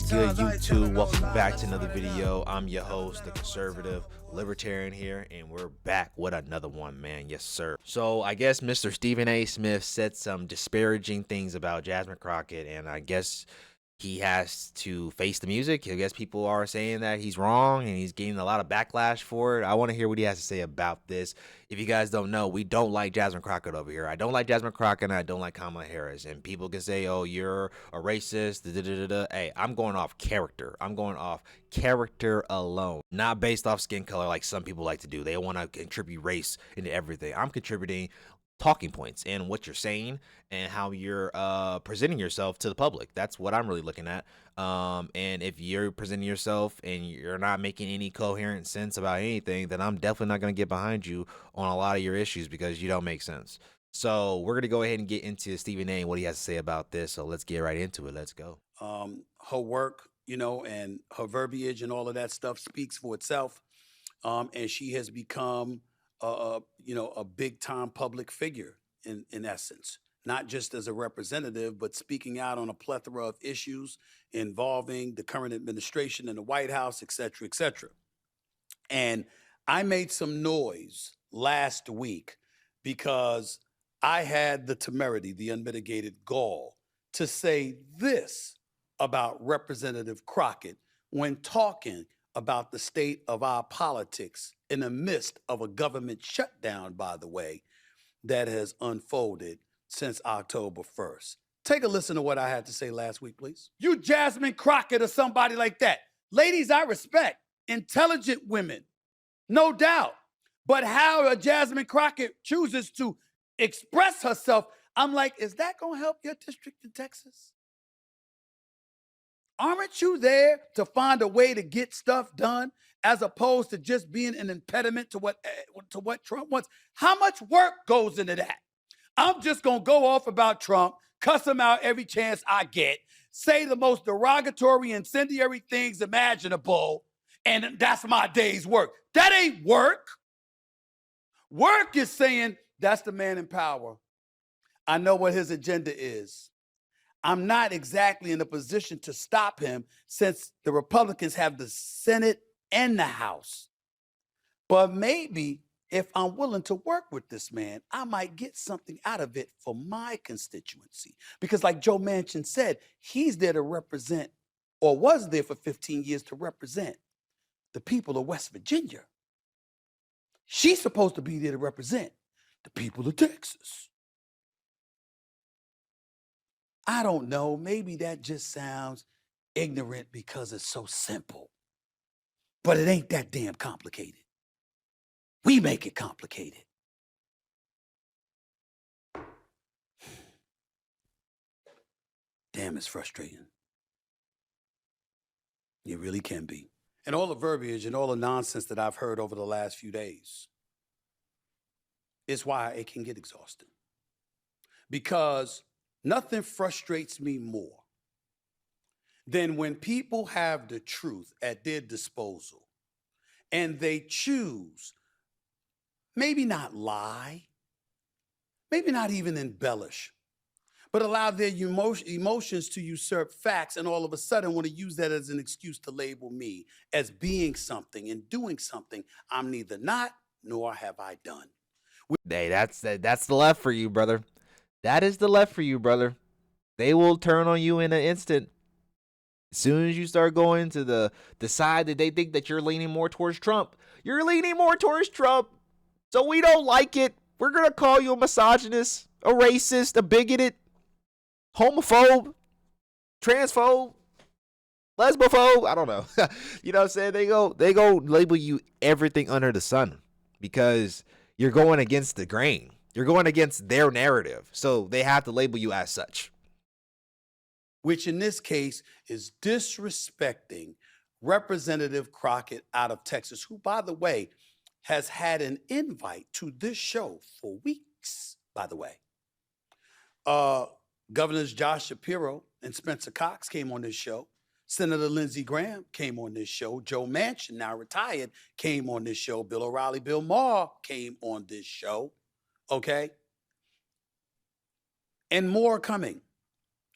good, YouTube? Welcome back to another video. I'm your host, the conservative libertarian here, and we're back with another one, man. Yes, sir. So I guess Mr. Stephen A. Smith said some disparaging things about Jasmine Crockett, and I guess he has to face the music. I guess people are saying that he's wrong and he's getting a lot of backlash for it. I want to hear what he has to say about this. If you guys don't know, we don't like Jasmine Crockett over here. I don't like Jasmine Crockett and I don't like Kamala Harris. And people can say, oh, you're a racist. Da, da, da, da, da. Hey, I'm going off character. I'm going off character alone, not based off skin color like some people like to do. They want to contribute race into everything. I'm contributing talking points and what you're saying and how you're presenting yourself to the public. That's what I'm really looking at. And if you're presenting yourself and you're not making any coherent sense about anything, then I'm definitely not going to get behind you on a lot of your issues because you don't make sense. So we're going to go ahead and get into Stephen A. and what he has to say about this. So let's get right into it. Let's go. Her work, and her verbiage and all of that stuff speaks for itself. And she has become a big time public figure in essence, not just as a representative, but speaking out on a plethora of issues involving the current administration and the White House, et cetera, et cetera. And I made some noise last week because I had the temerity, the unmitigated gall to say this about Representative Crockett when talking about the state of our politics in the midst of a government shutdown, by the way, that has unfolded since October 1st. Take a listen to what I had to say last week, please. You Jasmine Crockett or somebody like that. Ladies, I respect intelligent women, no doubt. But how a Jasmine Crockett chooses to express herself, I'm like, is that going to help your district in Texas? Aren't you there to find a way to get stuff done as opposed to just being an impediment to what Trump wants? How much work goes into that? I'm just going to go off about Trump, cuss him out every chance I get, say the most derogatory, incendiary things imaginable, and that's my day's work. That ain't work. Work is saying that's the man in power. I know what his agenda is. I'm not exactly in a position to stop him since the Republicans have the Senate and the House. But maybe if I'm willing to work with this man, I might get something out of it for my constituency. Because like Joe Manchin said, he's there to represent, or was there for 15 years to represent, the people of West Virginia. She's supposed to be there to represent the people of Texas. I don't know, maybe that just sounds ignorant because it's so simple. But it ain't that damn complicated. We make it complicated. Damn, it's frustrating. It really can be. And all the verbiage and all the nonsense that I've heard over the last few days is why it can get exhausting. Because nothing frustrates me more than when people have the truth at their disposal and they choose, maybe not lie, maybe not even embellish, but allow their emotions to usurp facts and all of a sudden want to use that as an excuse to label me as being something and doing something I'm neither not nor have I done. Hey, that's the left for you, brother. That is the left for you, brother. They will turn on you in an instant. As soon as you start going to the side that they think that you're leaning more towards Trump, you're leaning more towards Trump. So we don't like it. We're going to call you a misogynist, a racist, a bigoted, homophobe, transphobe, lesbophobe. I don't know. You know what I'm saying? They go label you everything under the sun because you're going against the grain. You're going against their narrative. So they have to label you as such. Which in this case is disrespecting Representative Crockett out of Texas, who, by the way, has had an invite to this show for weeks, by the way. Governors Josh Shapiro and Spencer Cox came on this show. Senator Lindsey Graham came on this show. Joe Manchin, now retired, came on this show. Bill O'Reilly, Bill Maher came on this show. Okay? And more coming.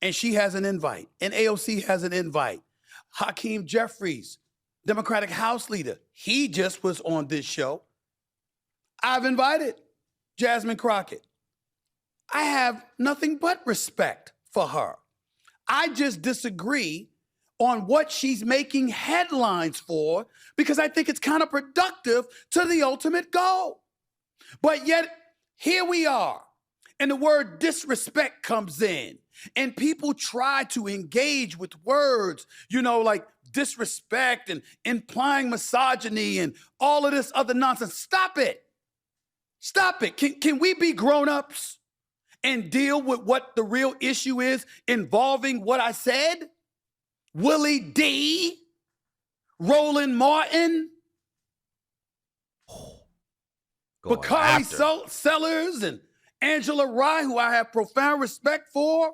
And she has an invite. And AOC has an invite. Hakeem Jeffries, Democratic House leader, he just was on this show. I've invited Jasmine Crockett. I have nothing but respect for her. I just disagree on what she's making headlines for because I think it's counterproductive to the ultimate goal. But yet, here we are, and the word disrespect comes in, and people try to engage with words, like disrespect and implying misogyny and all of this other nonsense. Stop it. Stop it. Can we be grown-ups and deal with what the real issue is involving what I said? Willie D, Roland Martin, Bakari Sellers, and Angela Rye, who I have profound respect for.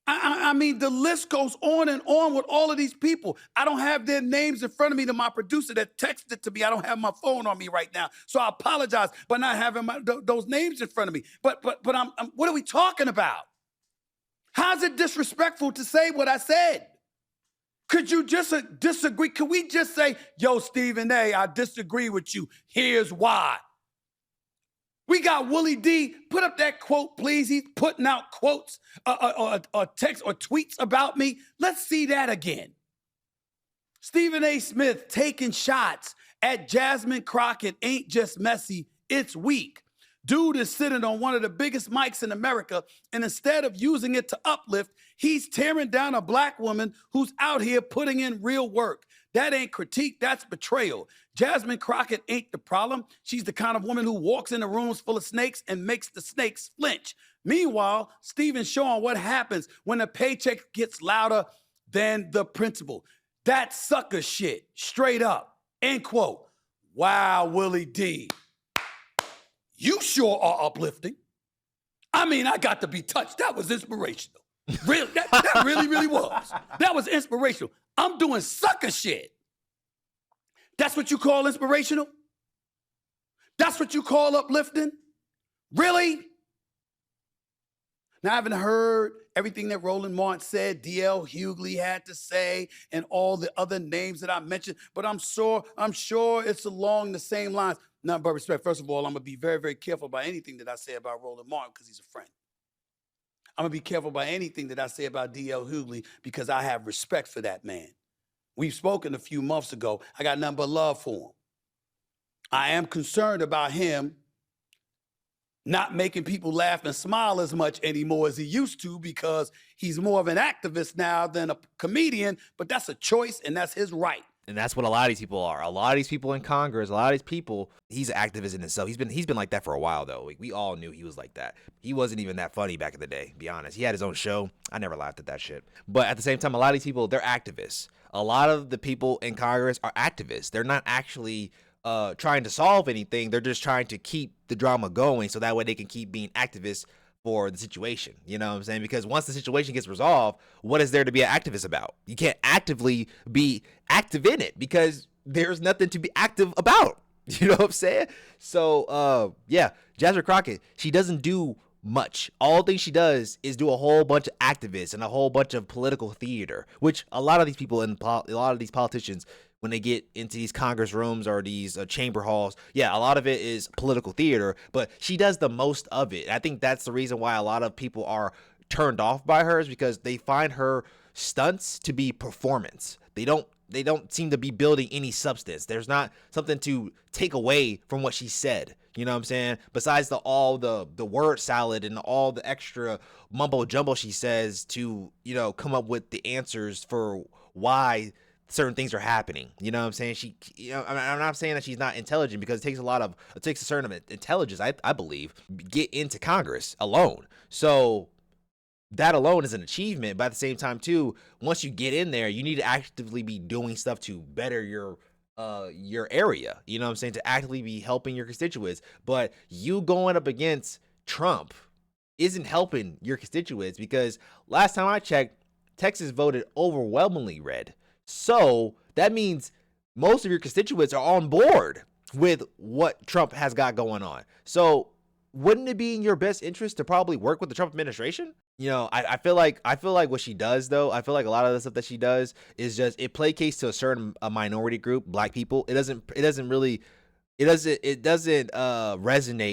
I mean, the list goes on and on with all of these people. I don't have their names in front of me. To my producer that texted to me, I don't have my phone on me right now, so I apologize for not having those names in front of me. But I'm what are we talking about? How's it disrespectful to say what I said? Could you just disagree? Could we just say, yo, Stephen A., I disagree with you. Here's why. We got Willie D. Put up that quote, please. He's putting out quotes or text or tweets about me. Let's see that again. Stephen A. Smith taking shots at Jasmine Crockett ain't just messy, it's weak. Dude is sitting on one of the biggest mics in America, and instead of using it to uplift, he's tearing down a black woman who's out here putting in real work. That ain't critique, that's betrayal. Jasmine Crockett ain't the problem. She's the kind of woman who walks into rooms full of snakes and makes the snakes flinch. Meanwhile, Stephen's showing what happens when the paycheck gets louder than the principal. That's sucker shit, straight up, end quote. Wow, Willie D. You sure are uplifting. I mean, I got to be touched. That was inspirational. Really, that really, really was. That was inspirational. I'm doing sucker shit. That's what you call inspirational? That's what you call uplifting? Really? Now, I haven't heard everything that Roland Martin said, D.L. Hughley had to say, and all the other names that I mentioned, but I'm sure it's along the same lines. Nothing but respect. First of all, I'm going to be very, very careful about anything that I say about Roland Martin because he's a friend. I'm going to be careful about anything that I say about D.L. Hughley because I have respect for that man. We've spoken a few months ago. I got nothing but love for him. I am concerned about him not making people laugh and smile as much anymore as he used to because he's more of an activist now than a comedian, but that's a choice and that's his right. And that's what a lot of these people are. A lot of these people in Congress, a lot of these people, he's an activist in himself. He's been like that for a while, though. We all knew he was like that. He wasn't even that funny back in the day, to be honest. He had his own show. I never laughed at that shit. But at the same time, a lot of these people, they're activists. A lot of the people in Congress are activists. They're not actually trying to solve anything. They're just trying to keep the drama going so that way they can keep being activists for the situation. You know what I'm saying? Because once the situation gets resolved, what is there to be an activist about? You can't actively be active in it because there's nothing to be active about. You know what I'm saying? So, yeah, Jasmine Crockett, she doesn't do much. All things she does is do a whole bunch of activists and a whole bunch of political theater, which a lot of these people and a lot of these politicians, when they get into these Congress rooms or these chamber halls, yeah, a lot of it is political theater, but she does the most of it. I think that's the reason why a lot of people are turned off by her is because they find her stunts to be performance. They don't seem to be building any substance. There's not something to take away from what she said. You know what I'm saying? Besides all the word salad and all the extra mumbo jumbo she says to, come up with the answers for why certain things are happening. You know what I'm saying? I'm not saying that she's not intelligent because it takes a certain amount of intelligence, I believe, get into Congress alone. So that alone is an achievement. But at the same time, too, once you get in there, you need to actively be doing stuff to better your area. You know what I'm saying? To actively be helping your constituents. But you going up against Trump isn't helping your constituents because last time I checked, Texas voted overwhelmingly red. So that means most of your constituents are on board with what Trump has got going on. So wouldn't it be in your best interest to probably work with the Trump administration? I feel like what she does though, I feel like a lot of the stuff that she does is just it placates to a minority group, black people. It doesn't resonate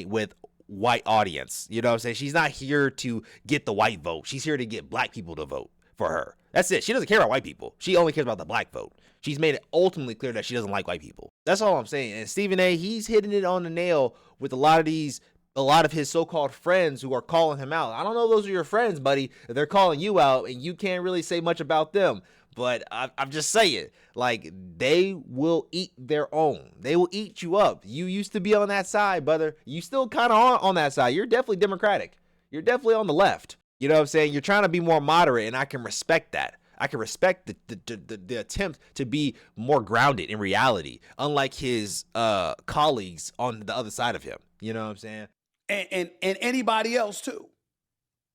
with white audience. You know what I'm saying? She's not here to get the white vote. She's here to get black people to vote for her. That's it. She doesn't care about white people. She only cares about the black vote. She's made it ultimately clear that she doesn't like white people. That's all I'm saying. And Stephen A, he's hitting it on the nail with a lot of his so-called friends who are calling him out. I don't know if those are your friends, buddy. They're calling you out, and you can't really say much about them. But I'm just saying, like, they will eat their own. They will eat you up. You used to be on that side, brother. You still kind of on that side. You're definitely Democratic. You're definitely on the left. You know what I'm saying? You're trying to be more moderate, and I can respect that. I can respect the attempt to be more grounded in reality, unlike his colleagues on the other side of him. You know what I'm saying? And anybody else too.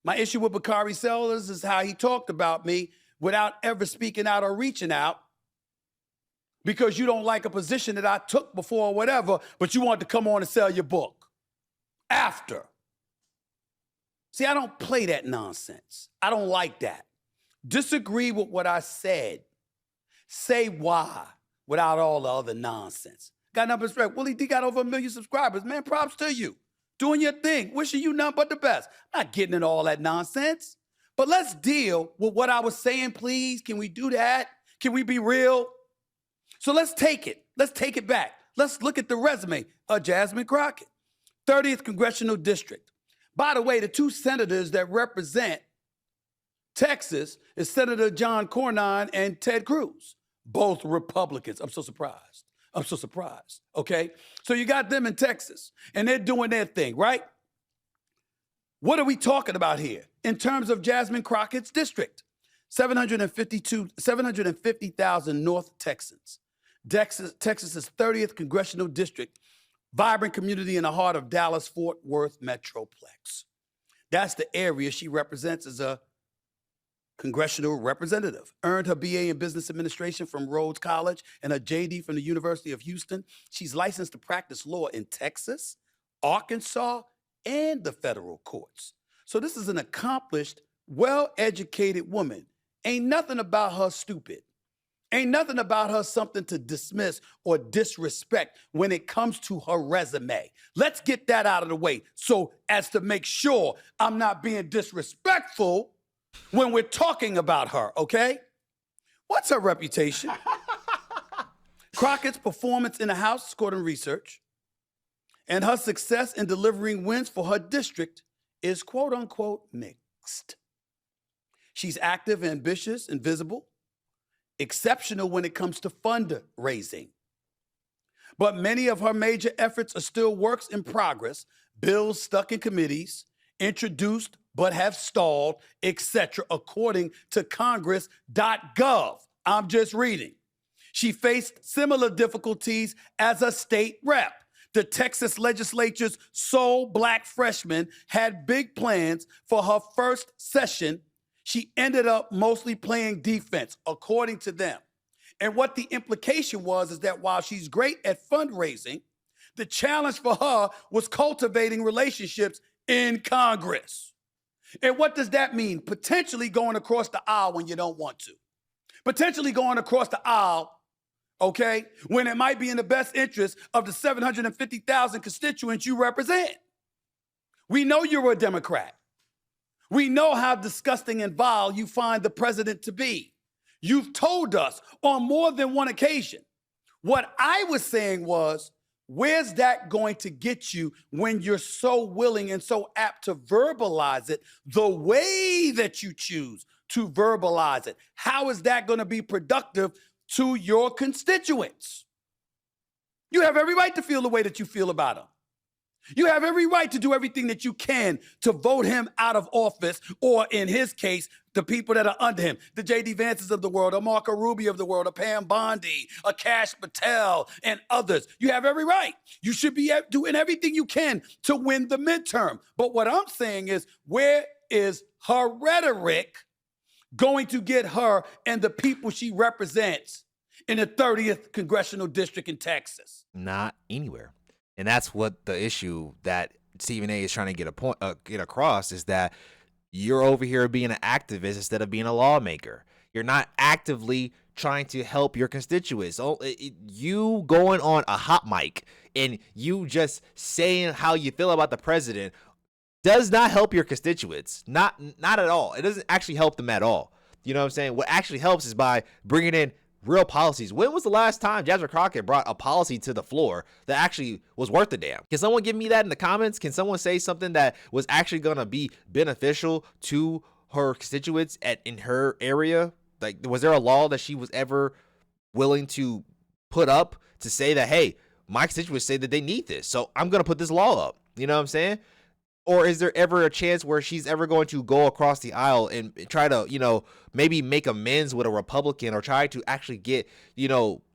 My issue with Bakari Sellers is how he talked about me without ever speaking out or reaching out, because you don't like a position that I took before or whatever, but you want to come on and sell your book after. See, I don't play that nonsense. I don't like that. Disagree with what I said. Say why without all the other nonsense. Got nothing but respect. Willie D got over 1 million subscribers. Man, props to you. Doing your thing. Wishing you nothing but the best. I'm not getting into all that nonsense. But let's deal with what I was saying, please. Can we do that? Can we be real? So let's take it. Let's take it back. Let's look at the resume of Jasmine Crockett, 30th Congressional District. By the way, the two senators that represent Texas is Senator John Cornyn and Ted Cruz, both Republicans. I'm so surprised. Okay? So you got them in Texas, and they're doing their thing, right? What are we talking about here in terms of Jasmine Crockett's district? 750,000 North Texans. Texas's 30th Congressional District, vibrant community in the heart of Dallas-Fort Worth Metroplex. That's the area she represents as a congressional representative. Earned her BA in Business Administration from Rhodes College and a JD from the University of Houston. She's licensed to practice law in Texas, Arkansas, and the federal courts. So this is an accomplished, well-educated woman. Ain't nothing about her stupid. Ain't nothing about her something to dismiss or disrespect when it comes to her resume. Let's get that out of the way so as to make sure I'm not being disrespectful when we're talking about her, okay? What's her reputation? Crockett's performance in the House, according to research, and her success in delivering wins for her district is quote unquote mixed. She's active, ambitious, and visible, exceptional when it comes to fundraising. But many of her major efforts are still works in progress, bills stuck in committees, introduced but have stalled, etc., according to Congress.gov. I'm just reading. She faced similar difficulties as a state rep. The Texas legislature's sole black freshman had big plans for her first session. She ended up mostly playing defense, according to them. And what the implication was is that while she's great at fundraising, the challenge for her was cultivating relationships in Congress. And what does that mean? Potentially going across the aisle when you don't want to. Potentially going across the aisle, okay, when it might be in the best interest of the 750,000 constituents you represent. We know you're a Democrat. We know how disgusting and vile you find the president to be. You've told us on more than one occasion. What I was saying was, where's that going to get you when you're so willing and so apt to verbalize it the way that you choose to verbalize it? How is that going to be productive to your constituents? You have every right to feel the way that you feel about them. You have every right to do everything that you can to vote him out of office, or in his case, the people that are under him, the J.D. Vances of the world, a Marco Rubio of the world, a Pam Bondi, a Kash Patel, and others. You have every right. You should be doing everything you can to win the midterm. But what I'm saying is, where is her rhetoric going to get her and the people she represents in the 30th Congressional District in Texas? Not anywhere. And that's what the issue that Stephen A is trying to get across is that You're over here being an activist instead of being a lawmaker. You're not actively trying to help your constituents. You going on a hot mic and you just saying how you feel about the president does not help your constituents. Not at all. It doesn't actually help them at all. You know what I'm saying? What actually helps is by bringing in real policies. When was the last time Jasmine Crockett brought a policy to the floor that actually was worth a damn? Can someone give me that in the comments? Can someone say something that was actually going to be beneficial to her constituents in her area? Like, was there a law that she was ever willing to put up to say that, hey, my constituents say that they need this, so I'm going to put this law up? You know what I'm saying? Or is there ever a chance where she's ever going to go across the aisle and try to, maybe make amends with a Republican or try to actually get,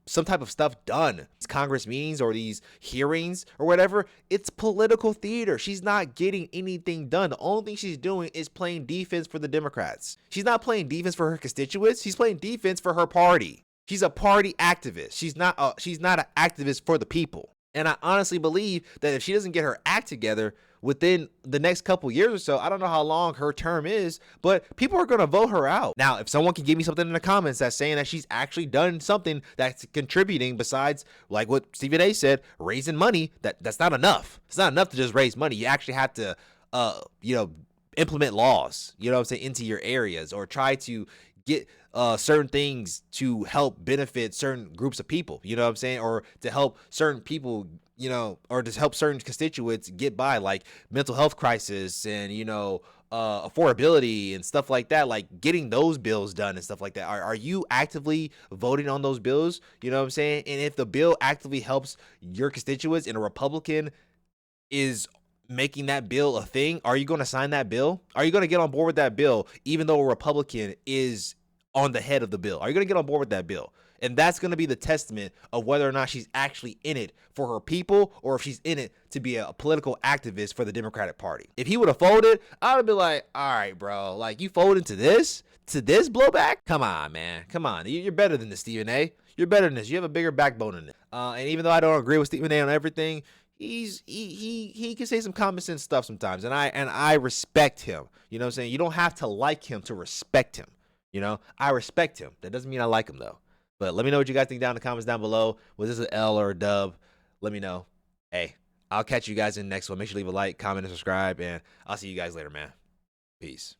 some type of stuff done? These Congress meetings or these hearings or whatever, it's political theater. She's not getting anything done. The only thing she's doing is playing defense for the Democrats. She's not playing defense for her constituents. She's playing defense for her party. She's a party activist. She's not an activist for the people. And I honestly believe that if she doesn't get her act together within the next couple years or so, I don't know how long her term is, but people are going to vote her out. Now, if someone can give me something in the comments that's saying that she's actually done something that's contributing besides, like what Stephen A said, raising money, that's not enough. It's not enough to just raise money. You actually have to, implement laws, into your areas, or try to get certain things to help benefit certain groups of people, or to help certain people, or to help certain constituents get by, like mental health crisis and, affordability and stuff like that, like getting those bills done and stuff like that. Are you actively voting on those bills? You know what I'm saying? And if the bill actively helps your constituents and a Republican is making that bill a thing, are you going to sign that bill? Are you going to get on board with that bill even though a Republican is on the head of the bill? Are you going to get on board with that bill? And that's going to be the testament of whether or not she's actually in it for her people or if she's in it to be a political activist for the Democratic Party. If he would have folded, I would be like, all right, bro, like you folded to this blowback? Come on, man. Come on. You're better than this, Stephen A. You're better than this. You have a bigger backbone than this. And even though I don't agree with Stephen A on everything, he can say some common sense stuff sometimes. And I respect him. You know what I'm saying? You don't have to like him to respect him. I respect him. That doesn't mean I like him, though. But let me know what you guys think down in the comments down below. Was this an L or a dub? Let me know. Hey, I'll catch you guys in the next one. Make sure to leave a like, comment, and subscribe. And I'll see you guys later, man. Peace.